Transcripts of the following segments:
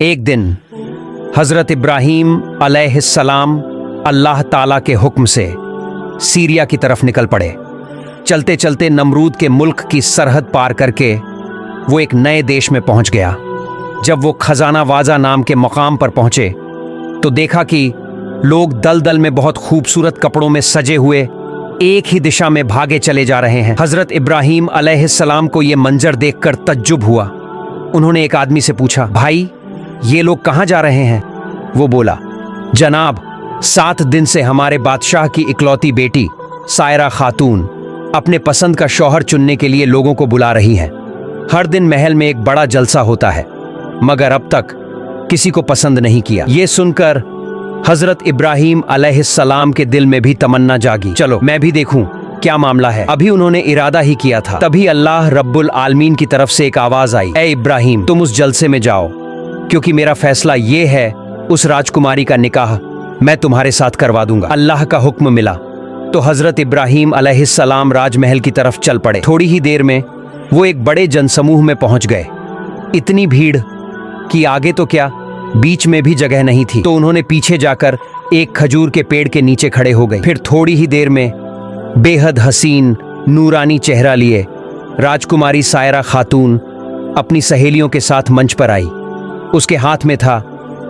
एक दिन हजरत इब्राहीम अलैहिस्सलाम अल्लाह ताला के हुक्म से सीरिया की तरफ निकल पड़े। चलते चलते नमरूद के मुल्क की सरहद पार करके वो एक नए देश में पहुंच गया। जब वो खजाना वाजा नाम के मकाम पर पहुंचे तो देखा कि लोग दलदल में बहुत खूबसूरत कपड़ों में सजे हुए एक ही दिशा में भागे चले जा रहे हैं। हजरत इब्राहीम अलैहिस्सलाम को ये मंजर देखकर तज्जुब हुआ। उन्होंने एक आदमी से पूछा, भाई ये लोग कहाँ जा रहे हैं? वो बोला, जनाब 7 दिन से हमारे बादशाह की इकलौती बेटी सायरा खातून अपने पसंद का शौहर चुनने के लिए लोगों को बुला रही हैं। हर दिन महल में एक बड़ा जलसा होता है, मगर अब तक किसी को पसंद नहीं किया। ये सुनकर हजरत इब्राहीम अलैहिस्सलाम के दिल में भी तमन्ना जागी, चलो मैं भी देखूं क्या मामला है। अभी उन्होंने इरादा ही किया था, तभी अल्लाह रब्बुल आलमीन की तरफ से एक आवाज आई, ए इब्राहीम तुम उस जलसे में जाओ, क्योंकि मेरा फैसला ये है उस राजकुमारी का निकाह मैं तुम्हारे साथ करवा दूंगा। अल्लाह का हुक्म मिला तो हजरत इब्राहीम अलैहिस्सलाम राजमहल की तरफ चल पड़े। थोड़ी ही देर में वो एक बड़े जनसमूह में पहुंच गए। इतनी भीड़ कि आगे तो क्या बीच में भी जगह नहीं थी, तो उन्होंने पीछे जाकर एक खजूर के पेड़ के नीचे खड़े हो गए। फिर थोड़ी ही देर में बेहद हसीन नूरानी चेहरा लिए राजकुमारी सायरा खातून अपनी सहेलियों के साथ मंच पर आई। उसके हाथ में था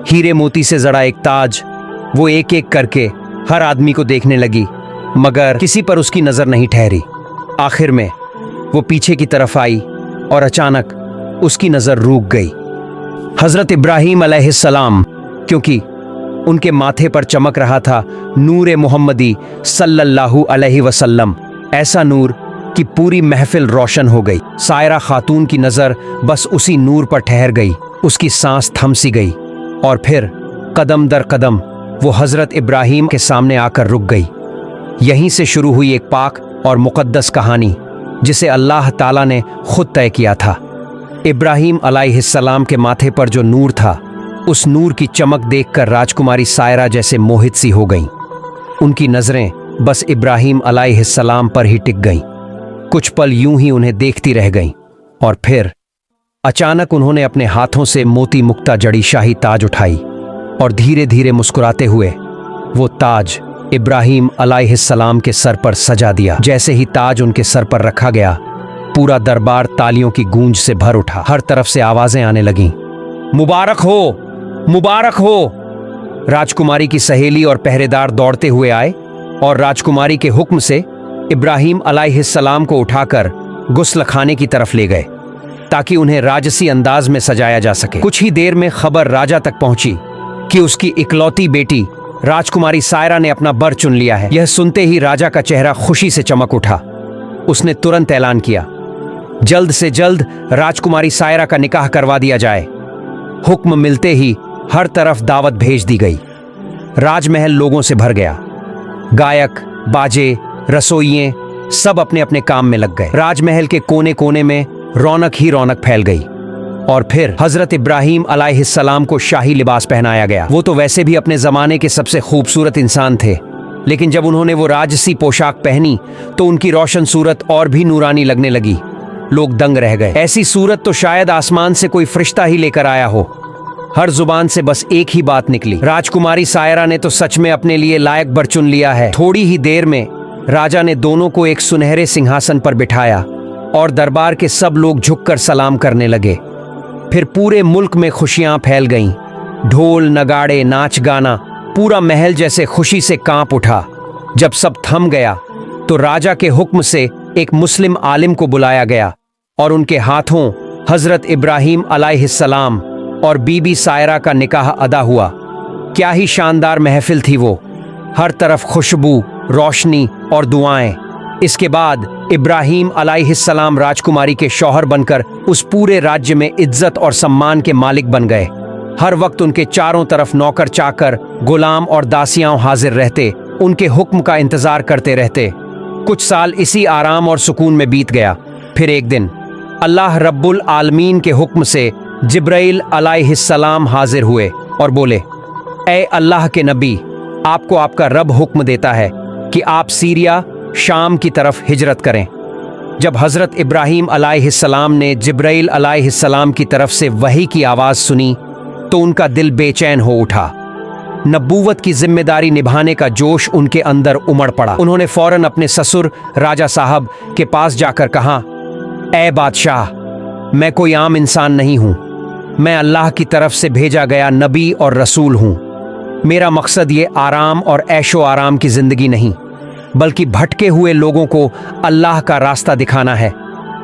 हीरे मोती से जड़ा एक ताज। वो एक एक करके हर आदमी को देखने लगी, मगर किसी पर उसकी नजर नहीं ठहरी। आखिर में वो पीछे की तरफ आई और अचानक उसकी नजर रुक गई। हजरत इब्राहीम अलैहिस्सलाम, क्योंकि उनके माथे पर चमक रहा था नूर मोहम्मदी सल्लल्लाहु अलैहि वसल्लम, ऐसा नूर कि पूरी महफिल रोशन हो गई। सायरा खातून की नजर बस उसी नूर पर ठहर गई। उसकी सांस थम सी गई और फिर कदम दर कदम वो हजरत इब्राहीम के सामने आकर रुक गई। यहीं से शुरू हुई एक पाक और मुकद्दस कहानी जिसे अल्लाह ताला ने खुद तय किया था। इब्राहीम अलैहिस्सलाम के माथे पर जो नूर था, उस नूर की चमक देखकर राजकुमारी सायरा जैसे मोहित सी हो गईं। उनकी नजरें बस इब्राहीम अलैहिस्सलाम पर ही टिक गईं। कुछ पल यूं ही उन्हें देखती रह गईं और फिर अचानक उन्होंने अपने हाथों से मोती मुक्ता जड़ी शाही ताज उठाई और धीरे धीरे मुस्कुराते हुए वो ताज इब्राहीम अलैहिस्सलाम के सर पर सजा दिया। जैसे ही ताज उनके सर पर रखा गया, पूरा दरबार तालियों की गूंज से भर उठा। हर तरफ से आवाजें आने लगीं, मुबारक हो, मुबारक हो। राजकुमारी की सहेली और पहरेदार दौड़ते हुए आए और राजकुमारी के हुक्म से इब्राहीम अलैहिस्सलाम को उठाकर गुस्ल खाने की तरफ ले गए ताकि उन्हें राजसी अंदाज में सजाया जा सके। कुछ ही देर में खबर राजा तक पहुंची कि उसकी इकलौती बेटी राजकुमारी सायरा ने अपना बर चुन लिया है। यह सुनते ही राजा का चेहरा खुशी से चमक उठा। उसने तुरंत ऐलान किया, जल्द से जल्द राजकुमारी सायरा का निकाह करवा दिया जाए। हुक्म मिलते ही हर तरफ दावत भेज दी गई। राजमहल लोगों से भर गया। गायक, बाजे, रसोइये सब अपने अपने काम में लग गए। राजमहल के कोने कोने में रौनक ही रौनक फैल गई। और फिर हजरत इब्राहीम अलैहिस्सलाम को शाही लिबास पहनाया गया। वो तो वैसे भी अपने जमाने के सबसे खूबसूरत इंसान थे, लेकिन जब उन्होंने वो राजसी पोशाक पहनी तो उनकी रोशन सूरत और भी नूरानी लगने लगी। लोग दंग रह गए। ऐसी सूरत तो शायद आसमान से कोई फरिश्ता ही लेकर आया हो। हर जुबान से बस एक ही बात निकली, राजकुमारी सायरा ने तो सच में अपने लिए लायक बर चुन लिया है। थोड़ी ही देर में राजा ने दोनों को एक सुनहरे सिंहासन पर बिठाया और दरबार के सब लोग झुककर सलाम करने लगे। फिर पूरे मुल्क में खुशियां फैल गईं। ढोल, नगाड़े, नाच गाना, पूरा महल जैसे खुशी से कांप उठा। जब सब थम गया तो राजा के हुक्म से एक मुस्लिम आलिम को बुलाया गया और उनके हाथों हजरत इब्राहीम अलैहिस्सलाम और बीबी सायरा का निकाह अदा हुआ। क्या ही शानदार महफिल थी वो, हर तरफ खुशबू, रोशनी और दुआएं। इसके बाद इब्राहीम अलैहिस्सलाम राजकुमारी के शौहर बनकर उस पूरे राज्य में इज्जत और सम्मान के मालिक बन गए। हर वक्त उनके चारों तरफ नौकर चाकर, गुलाम और दासियां हाजिर रहते, उनके हुक्म का इंतजार करते रहते। कुछ साल इसी आराम और सुकून में बीत गया। फिर एक दिन अल्लाह रब्बुल आलमीन के हुक्म से जिब्राइल अलैहिस्सलाम हाजिर हुए और बोले, ए अल्लाह के नबी, आपको आपका रब हुक्म देता है कि आप सीरिया, शाम की तरफ हिजरत करें। जब हजरत इब्राहीम अलैहिस्सलाम ने जिब्राइल अलैहिस्सलाम की तरफ से वही की आवाज़ सुनी तो उनका दिल बेचैन हो उठा। नबूवत की जिम्मेदारी निभाने का जोश उनके अंदर उमड़ पड़ा। उन्होंने फौरन अपने ससुर राजा साहब के पास जाकर कहा, ऐ बादशाह, मैं कोई आम इंसान नहीं हूं। मैं अल्लाह की तरफ से भेजा गया नबी और रसूल हूं। मेरा मकसद ये आराम और ऐशो आराम की जिंदगी नहीं, बल्कि भटके हुए लोगों को अल्लाह का रास्ता दिखाना है।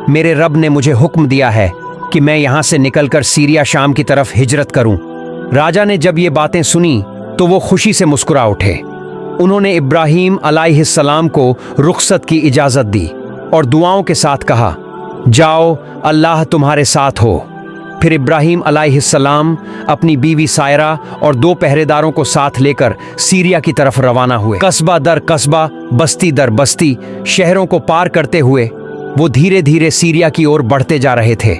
मेरे रब ने मुझे हुक्म दिया है कि मैं यहां से निकलकर सीरिया शाम की तरफ हिजरत करूं। राजा ने जब ये बातें सुनी तो वो खुशी से मुस्कुरा उठे। उन्होंने इब्राहीम अलैहिस्सलाम को रुखसत की इजाजत दी और दुआओं के साथ कहा, जाओ, अल्लाह तुम्हारे साथ हो। फिर इब्राहीम अलैहिस्सलाम अपनी बीवी सायरा और 2 पहरेदारों को साथ लेकर सीरिया की तरफ रवाना हुए। कस्बा दर कस्बा, बस्ती दर बस्ती, शहरों को पार करते हुए वो धीरे धीरे सीरिया की ओर बढ़ते जा रहे थे।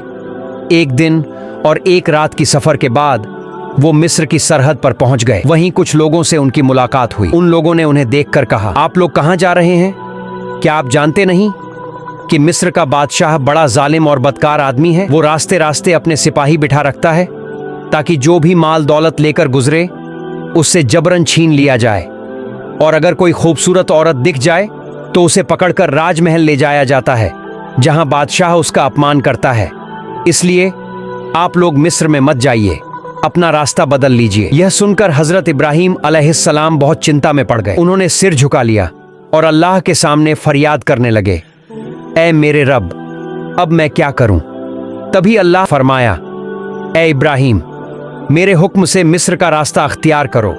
एक दिन और एक रात की सफर के बाद वो मिस्र की सरहद पर पहुंच गए। वहीं कुछ लोगों से उनकी मुलाकात हुई। उन लोगों ने उन्हें देखकर कहा, आप लोग कहां जा रहे हैं? क्या आप जानते नहीं कि मिस्र का बादशाह बड़ा जालिम और बदकार आदमी है? वो रास्ते रास्ते अपने सिपाही बिठा रखता है ताकि जो भी माल दौलत लेकर गुजरे उससे जबरन छीन लिया जाए, और अगर कोई खूबसूरत औरत दिख जाए तो उसे पकड़कर राजमहल ले जाया जाता है, जहां बादशाह उसका अपमान करता है। इसलिए आप लोग मिस्र में मत जाइए, अपना रास्ता बदल लीजिए। यह सुनकर हजरत इब्राहीम अलैहिस्सलाम बहुत चिंता में पड़ गए। उन्होंने सिर झुका लिया और अल्लाह के सामने फरियाद करने लगे, ऐ मेरे रब, अब मैं क्या करूं? तभी अल्लाह फरमाया, ऐ इब्राहीम, मेरे हुक्म से मिस्र का रास्ता अख्तियार करो।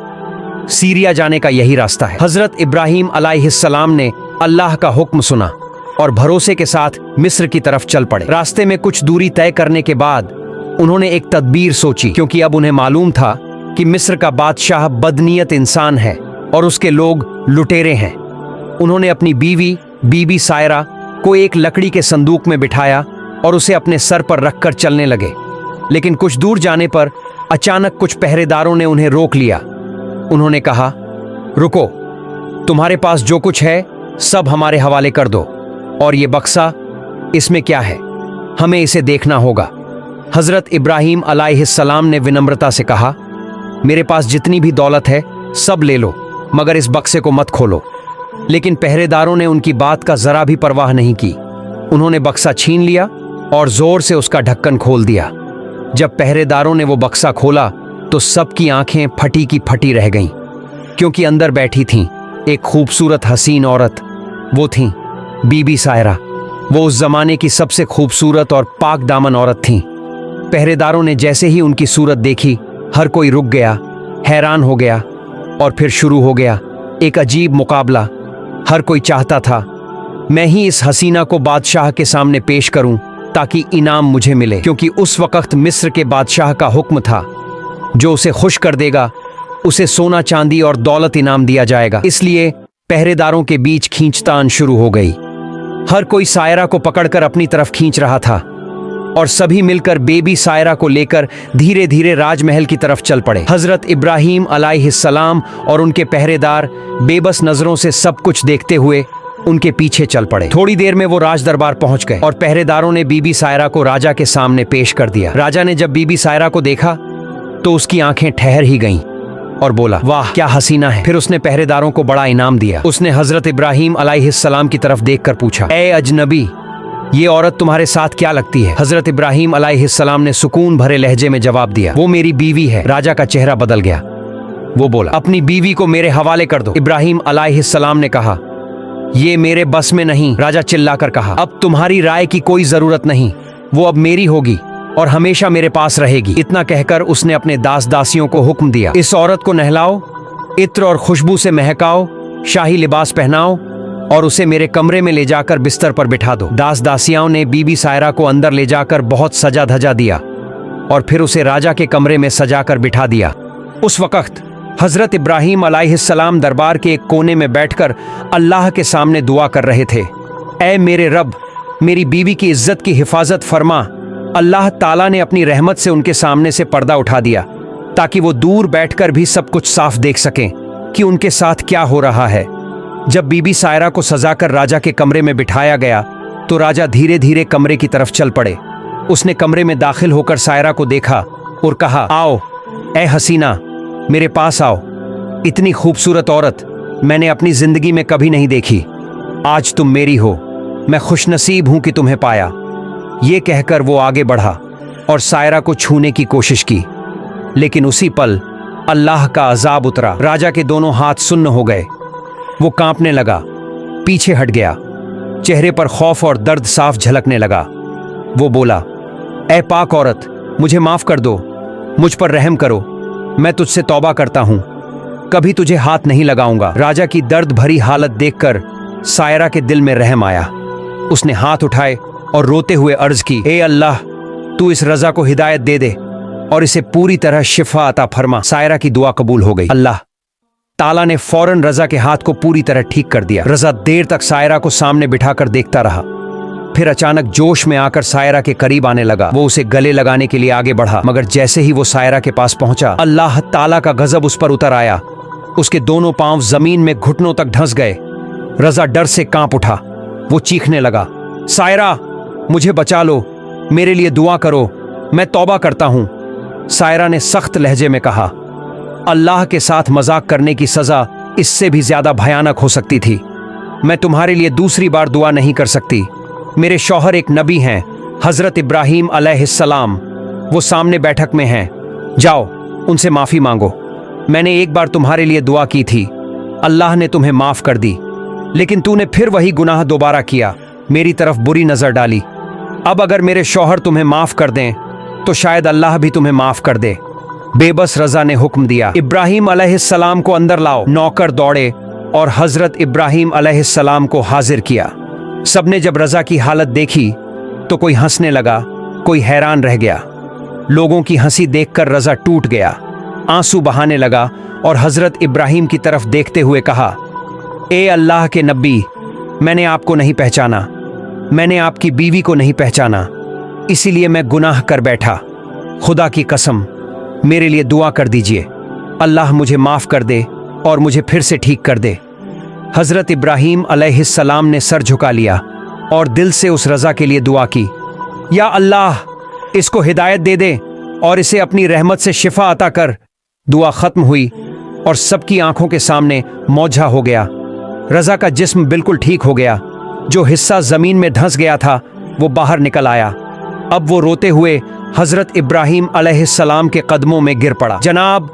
सीरिया जाने का यही रास्ता है। हजरत इब्राहीम अलैहिस्सलाम ने अल्लाह का हुक्म सुना और भरोसे के साथ मिस्र की तरफ चल पड़े। रास्ते में कुछ दूरी तय करने के बाद उन्होंने एक तदबीर सोची, क्योंकि अब उन्हें मालूम था कि मिस्र का बादशाह बदनीयत इंसान है और उसके लोग लुटेरे हैं। उन्होंने अपनी बीबी सायरा को एक लकड़ी के संदूक में बिठाया और उसे अपने सर पर रखकर चलने लगे। लेकिन कुछ दूर जाने पर अचानक कुछ पहरेदारों ने उन्हें रोक लिया। उन्होंने कहा, रुको, तुम्हारे पास जो कुछ है सब हमारे हवाले कर दो, और ये बक्सा, इसमें क्या है? हमें इसे देखना होगा। हजरत इब्राहीम अलैहिस्सलाम ने विनम्रता से कहा, मेरे पास जितनी भी दौलत है सब ले लो, मगर इस बक्से को मत खोलो। लेकिन पहरेदारों ने उनकी बात का जरा भी परवाह नहीं की। उन्होंने बक्सा छीन लिया और जोर से उसका ढक्कन खोल दिया। जब पहरेदारों ने वो बक्सा खोला तो सबकी आंखें फटी की फटी रह गईं, क्योंकि अंदर बैठी थीं एक खूबसूरत हसीन औरत। वो थीं बीबी सायरा। वो उस जमाने की सबसे खूबसूरत और पाक दामन औरत थीं। पहरेदारों ने जैसे ही उनकी सूरत देखी, हर कोई रुक गया, हैरान हो गया, और फिर शुरू हो गया एक अजीब मुकाबला। हर कोई चाहता था मैं ही इस हसीना को बादशाह के सामने पेश करूं ताकि इनाम मुझे मिले, क्योंकि उस वक्त मिस्र के बादशाह का हुक्म था, जो उसे खुश कर देगा उसे सोना चांदी और दौलत इनाम दिया जाएगा। इसलिए पहरेदारों के बीच खींचतान शुरू हो गई। हर कोई सायरा को पकड़कर अपनी तरफ खींच रहा था और सभी मिलकर बेबी सायरा को लेकर धीरे धीरे राजमहल की तरफ चल पड़े। हजरत इब्राहीम अलैहिस्सलाम और उनके पहरेदार बेबस नजरों से सब कुछ देखते हुए उनके पीछे चल पड़े। थोड़ी देर में वो राज दरबार पहुंच गए और पहरेदारों ने बीबी सायरा को राजा के सामने पेश कर दिया। राजा ने जब बीबी सायरा को देखा तो उसकी आंखें ठहर ही गईं और बोला, वाह क्या हसीना है। फिर उसने पहरेदारों को बड़ा इनाम दिया। उसने हजरत इब्राहीम अलैहिस्सलाम की तरफ देखकर पूछा, ए अजनबी, ये औरत तुम्हारे साथ क्या लगती है? हजरत इब्राहीम अलैहिस्सलाम ने सुकून भरे लहजे में जवाब दिया, वो मेरी बीवी है। राजा का चेहरा बदल गया। वो बोला, अपनी बीवी को मेरे हवाले कर दो। इब्राहीम अलैहिस्सलाम ने कहा, ये मेरे बस में नहीं। राजा चिल्लाकर कहा, अब तुम्हारी राय की कोई जरूरत नहीं, वो अब मेरी होगी और हमेशा मेरे पास रहेगी। इतना कहकर उसने अपने दास दासियों को हुक्म दिया, इस औरत को नहलाओ, इत्र और खुशबू से महकाओ, शाही लिबास पहनाओ और उसे मेरे कमरे में ले जाकर बिस्तर पर बिठा दो। दास दासियाओं ने बीबी सायरा को अंदर ले जाकर बहुत सजा धजा दिया और फिर उसे राजा के कमरे में सजाकर बिठा दिया। उस वक्त हजरत इब्राहीम अलैहिस्सलाम दरबार के एक कोने में बैठकर अल्लाह के सामने दुआ कर रहे थे, ऐ मेरे रब, मेरी बीवी की इज्जत की हिफाजत फरमा। अल्लाह ताला ने अपनी रहमत से उनके सामने से पर्दा उठा दिया ताकि वो दूर बैठकर भी सब कुछ साफ देख सकें कि उनके साथ क्या हो रहा है। जब बीबी सायरा को सजाकर राजा के कमरे में बिठाया गया तो राजा धीरे धीरे कमरे की तरफ चल पड़े। उसने कमरे में दाखिल होकर सायरा को देखा और कहा, आओ ए हसीना, मेरे पास आओ। इतनी खूबसूरत औरत मैंने अपनी जिंदगी में कभी नहीं देखी। आज तुम मेरी हो। मैं खुशनसीब हूं कि तुम्हें पाया। ये कहकर वो आगे बढ़ा और सायरा को छूने की कोशिश की, लेकिन उसी पल अल्लाह का अजाब उतरा। राजा के दोनों हाथ सुन्न हो गए। वो कांपने लगा, पीछे हट गया। चेहरे पर खौफ और दर्द साफ झलकने लगा। वो बोला, ए पाक औरत, मुझे माफ कर दो, मुझ पर रहम करो। मैं तुझसे तौबा करता हूं, कभी तुझे हाथ नहीं लगाऊंगा। राजा की दर्द भरी हालत देखकर सायरा के दिल में रहम आया। उसने हाथ उठाए और रोते हुए अर्ज की, ए अल्लाह, तू इस रजा को हिदायत दे दे और इसे पूरी तरह शिफा अता फरमा। सायरा की दुआ कबूल हो गई। अल्लाह ताला ने फौरन रजा के हाथ को पूरी तरह ठीक कर दिया। रजा देर तक सायरा को सामने बिठाकर देखता रहा। फिर अचानक जोश में आकर सायरा के करीब आने लगा। वो उसे गले लगाने के लिए आगे बढ़ा, मगर जैसे ही वो सायरा के पास पहुंचा, अल्लाह ताला का गजब उस पर उतर आया। उसके दोनों पांव जमीन में घुटनों तक धंस गए। रजा डर से कांप उठा। वो चीखने लगा, सायरा, मुझे बचा लो, मेरे लिए दुआ करो, मैं तौबा करता हूं। सायरा ने सख्त लहजे में कहा, अल्लाह के साथ मजाक करने की सजा इससे भी ज्यादा भयानक हो सकती थी। मैं तुम्हारे लिए दूसरी बार दुआ नहीं कर सकती। मेरे शौहर एक नबी हैं, हजरत इब्राहीम अलैहिस्सलाम। वो सामने बैठक में हैं। जाओ, उनसे माफी मांगो। मैंने एक बार तुम्हारे लिए दुआ की थी, अल्लाह ने तुम्हें माफ कर दी, लेकिन तूने फिर वही गुनाह दोबारा किया, मेरी तरफ बुरी नजर डाली। अब अगर मेरे शौहर तुम्हें माफ कर दें तो शायद अल्लाह भी तुम्हें माफ कर दे। बेबस रजा ने हुक्म दिया, इब्राहीम अलैहिस्सलाम को अंदर लाओ। नौकर दौड़े और हजरत इब्राहीम अलैहिस्सलाम को हाजिर किया। सबने जब रजा की हालत देखी तो कोई हंसने लगा, कोई हैरान रह गया। लोगों की हंसी देखकर रजा टूट गया, आंसू बहाने लगा और हजरत इब्राहीम की तरफ देखते हुए कहा, ए अल्लाह के नबी, मैंने आपको नहीं पहचाना, मैंने आपकी बीवी को नहीं पहचाना, इसीलिए मैं गुनाह कर बैठा। खुदा की कसम, मेरे लिए दुआ कर दीजिए, अल्लाह मुझे माफ कर दे और मुझे फिर से ठीक कर दे। हजरत इब्राहीम अलैहिस्सलाम ने सर झुका लिया और दिल से उस रजा के लिए दुआ की, या अल्लाह, इसको हिदायत दे दे और इसे अपनी रहमत से शिफा अता कर। दुआ खत्म हुई और सबकी आंखों के सामने मौझा हो गया। रजा का जिस्म बिल्कुल ठीक हो गया। जो हिस्सा जमीन में धंस गया था वो बाहर निकल आया। अब वो रोते हुए हजरत इब्राहीम अलैहिस्सलाम के कदमों में गिर पड़ा। जनाब,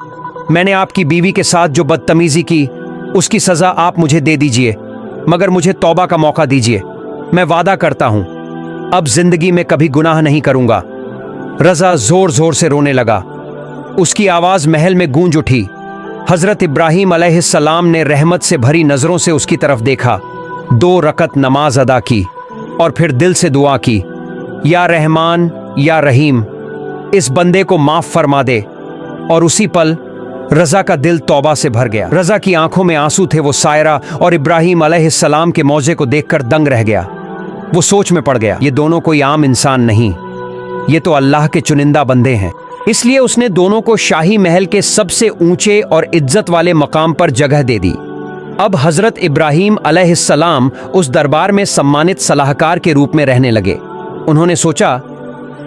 मैंने आपकी बीवी के साथ जो बदतमीजी की उसकी सजा आप मुझे दे दीजिए, मगर मुझे तौबा का मौका दीजिए। मैं वादा करता हूं अब जिंदगी में कभी गुनाह नहीं करूंगा। रजा जोर जोर से रोने लगा। उसकी आवाज महल में गूंज उठी। हजरत इब्राहीम अलैहिस्सलाम ने रहमत से भरी नजरों से उसकी तरफ देखा, 2 रकत नमाज अदा की और फिर दिल से दुआ की, या रहमान या रहीम, इस बंदे को माफ फरमा दे। और उसी पल रजा का दिल तौबा से भर गया। रजा की आंखों में आंसू थे। वो सायरा और इब्राहीम अलैहिस्सलाम के मौजे को देखकर दंग रह गया। वो सोच में पड़ गया, ये दोनों कोई आम इंसान नहीं, ये तो अल्लाह के चुनिंदा बंदे हैं। इसलिए उसने दोनों को शाही महल के सबसे ऊंचे और इज्जत वाले मकाम पर जगह दे दी। अब हजरत इब्राहीम अलैहिस्सलाम उस दरबार में सम्मानित सलाहकार के रूप में रहने लगे। उन्होंने सोचा,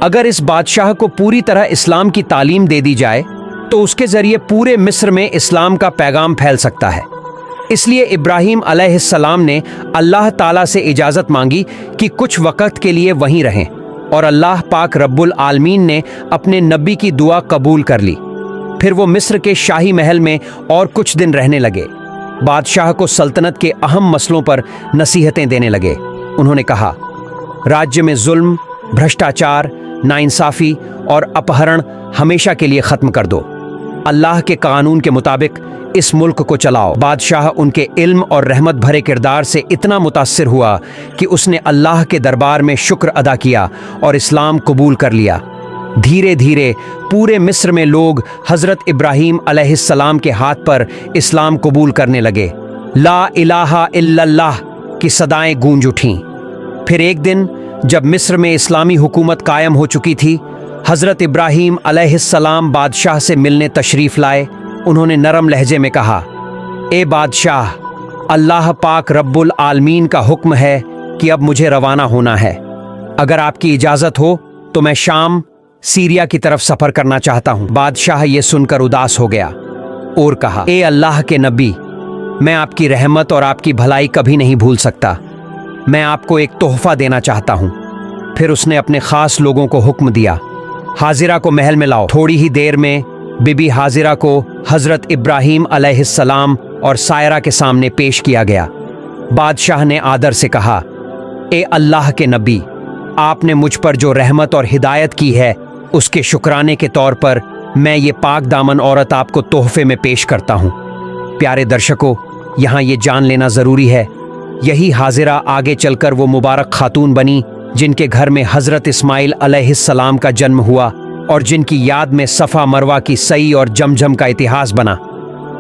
अगर इस बादशाह को पूरी तरह इस्लाम की तालीम दे दी जाए तो उसके जरिए पूरे मिस्र में इस्लाम का पैगाम फैल सकता है। इसलिए इब्राहीम अलैहिस्सलाम ने अल्लाह ताला से इजाज़त मांगी कि कुछ वक़्त के लिए वहीं रहें, और अल्लाह पाक रब्बुल आलमीन ने अपने नबी की दुआ कबूल कर ली। फिर वो मिस्र के शाही महल में और कुछ दिन रहने लगे। बादशाह को सल्तनत के अहम मसलों पर नसीहतें देने लगे। उन्होंने कहा, राज्य में जुल्म, भ्रष्टाचार, नाइंसाफ़ी और अपहरण हमेशा के लिए ख़त्म कर दो। अल्लाह के कानून के मुताबिक इस मुल्क को चलाओ। बादशाह उनके इल्म और रहमत भरे किरदार से इतना मुतासिर हुआ कि उसने अल्लाह के दरबार में शुक्र अदा किया और इस्लाम कबूल कर लिया। धीरे धीरे पूरे मिस्र में लोग हजरत इब्राहीम अलैहिस्सलाम के हाथ पर इस्लाम कबूल करने लगे। ला इलाहा इल्लल्लाह की सदाएं गूंज उठीं। फिर एक दिन जब मिस्र में इस्लामी हुकूमत कायम हो चुकी थी, हजरत इब्राहीम अलैहिस्सलाम बादशाह से मिलने तशरीफ़ लाए। उन्होंने नरम लहजे में कहा, ए बादशाह, अल्लाह पाक रब्बुल आलमीन का हुक्म है कि अब मुझे रवाना होना है। अगर आपकी इजाज़त हो तो मैं शाम सीरिया की तरफ सफर करना चाहता हूँ। बादशाह ये सुनकर उदास हो गया और कहा, ए अल्लाह के नबी, मैं आपकी रहमत और आपकी भलाई कभी नहीं भूल सकता। मैं आपको एक तोहफा देना चाहता हूँ। फिर उसने अपने खास लोगों को हुक्म दिया, हाजिरा को महल में लाओ। थोड़ी ही देर में बीबी हाजिरा को हजरत इब्राहीम अलैहिस्सलाम और सायरा के सामने पेश किया गया। बादशाह ने आदर से कहा, ए अल्लाह के नबी, आपने मुझ पर जो रहमत और हिदायत की है उसके शुक्राने के तौर पर मैं ये पाक दामन औरत आपको तोहफे में पेश करता हूँ। प्यारे दर्शकों, यहाँ ये जान लेना ज़रूरी है, यही हाजिरा आगे चलकर वो मुबारक खातून बनी जिनके घर में हज़रत इस्माइल अलैहिस्सलाम का जन्म हुआ और जिनकी याद में सफ़ा मरवा की सई और जमझम का इतिहास बना।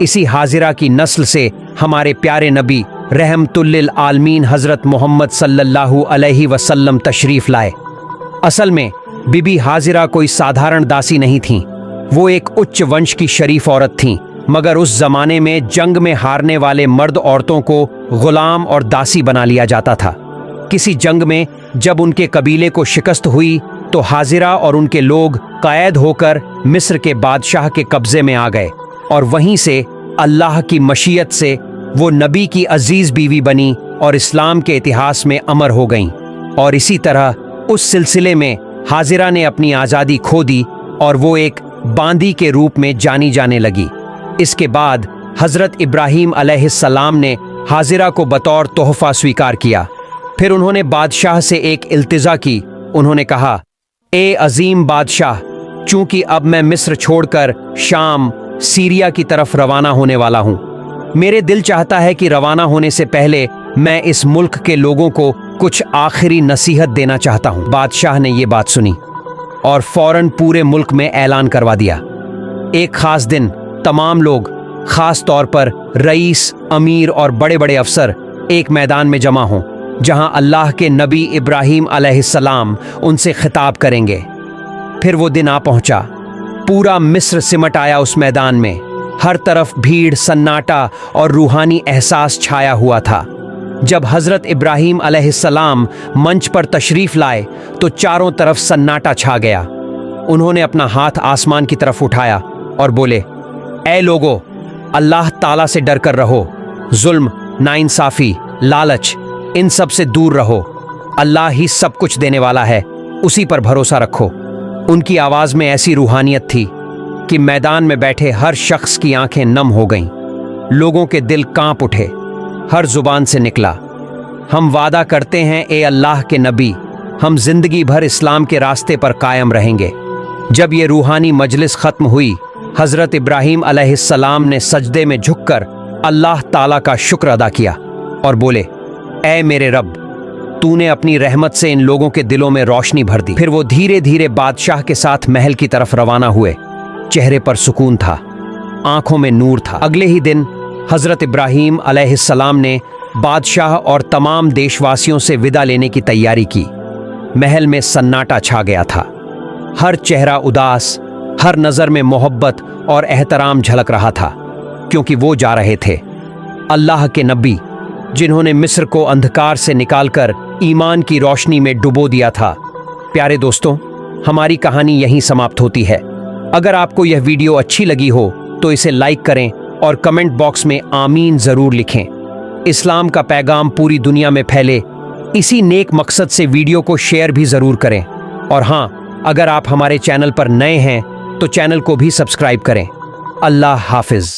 इसी हाजिरा की नस्ल से हमारे प्यारे नबी रहमतुल्लिल आलमीन हज़रत मोहम्मद सल्लल्लाहु अलैहि वसल्लम तशरीफ़ लाए। असल में बीबी हाजिरा कोई साधारण दासी नहीं थीं, वो एक उच्च वंश की शरीफ औरत थीं, मगर उस जमाने में जंग में हारने वाले मर्द औरतों को गुलाम और दासी बना लिया जाता था। किसी जंग में जब उनके कबीले को शिकस्त हुई तो हाजिरा और उनके लोग कैद होकर मिस्र के बादशाह के कब्जे में आ गए और वहीं से अल्लाह की मशीयत से वो नबी की अजीज बीवी बनी और इस्लाम के इतिहास में अमर हो गईं। और इसी तरह उस सिलसिले में हाजिरा ने अपनी आज़ादी खो दी और वो एक बांदी के रूप में जानी जाने लगी। इसके बाद हज़रत इब्राहीम अलैहिस्सलाम ने हाजिरा को बतौर तोहफ़ा स्वीकार किया। फिर उन्होंने बादशाह से एक इल्तिजा की। उन्होंने कहा, ए अजीम बादशाह, चूंकि अब मैं मिस्र छोड़कर शाम सीरिया की तरफ रवाना होने वाला हूँ, मेरे दिल चाहता है कि रवाना होने से पहले मैं इस मुल्क के लोगों को कुछ आखिरी नसीहत देना चाहता हूँ। बादशाह ने ये बात सुनी और फौरन पूरे मुल्क में ऐलान करवा दिया, एक खास दिन तमाम लोग, खास तौर पर रईस, अमीर और बड़े बड़े अफसर एक मैदान में जमा हों जहां अल्लाह के नबी इब्राहीम अलैहिस्सलाम उनसे खिताब करेंगे। फिर वो दिन आ पहुंचा। पूरा मिस्र सिमट आया उस मैदान में। हर तरफ भीड़, सन्नाटा और रूहानी एहसास छाया हुआ था। जब हज़रत इब्राहीम अलैहिस्सलाम मंच पर तशरीफ़ लाए तो चारों तरफ सन्नाटा छा गया। उन्होंने अपना हाथ आसमान की तरफ उठाया और बोले, ऐ लोगो, अल्लाह ताला से डर कर रहो। जुल्म, नाइंसाफ़ी, लालच, इन सब से दूर रहो। अल्लाह ही सब कुछ देने वाला है, उसी पर भरोसा रखो। उनकी आवाज़ में ऐसी रूहानियत थी कि मैदान में बैठे हर शख्स की आंखें नम हो गईं। लोगों के दिल कांप उठे। हर जुबान से निकला, हम वादा करते हैं ए अल्लाह के नबी, हम जिंदगी भर इस्लाम के रास्ते पर कायम रहेंगे। जब ये रूहानी मजलिस ख़त्म हुई, हज़रत इब्राहीम अलैहिस्सलाम ने सजदे में झुककर अल्लाह ताला का शुक्र अदा किया और बोले, ऐ मेरे रब, तूने अपनी रहमत से इन लोगों के दिलों में रोशनी भर दी। फिर वो धीरे धीरे बादशाह के साथ महल की तरफ रवाना हुए। चेहरे पर सुकून था, आंखों में नूर था। अगले ही दिन हज़रत इब्राहीम अलैहिस्सलाम ने बादशाह और तमाम देशवासियों से विदा लेने की तैयारी की। महल में सन्नाटा छा गया था। हर चेहरा उदास, हर नज़र में मोहब्बत और एहतराम झलक रहा था, क्योंकि वो जा रहे थे अल्लाह के नबी, जिन्होंने मिस्र को अंधकार से निकालकर ईमान की रोशनी में डुबो दिया था। प्यारे दोस्तों, हमारी कहानी यहीं समाप्त होती है। अगर आपको यह वीडियो अच्छी लगी हो तो इसे लाइक करें और कमेंट बॉक्स में आमीन ज़रूर लिखें। इस्लाम का पैगाम पूरी दुनिया में फैले, इसी नेक मकसद से वीडियो को शेयर भी ज़रूर करें। और हाँ, अगर आप हमारे चैनल पर नए हैं तो चैनल को भी सब्सक्राइब करें। अल्लाह हाफिज़।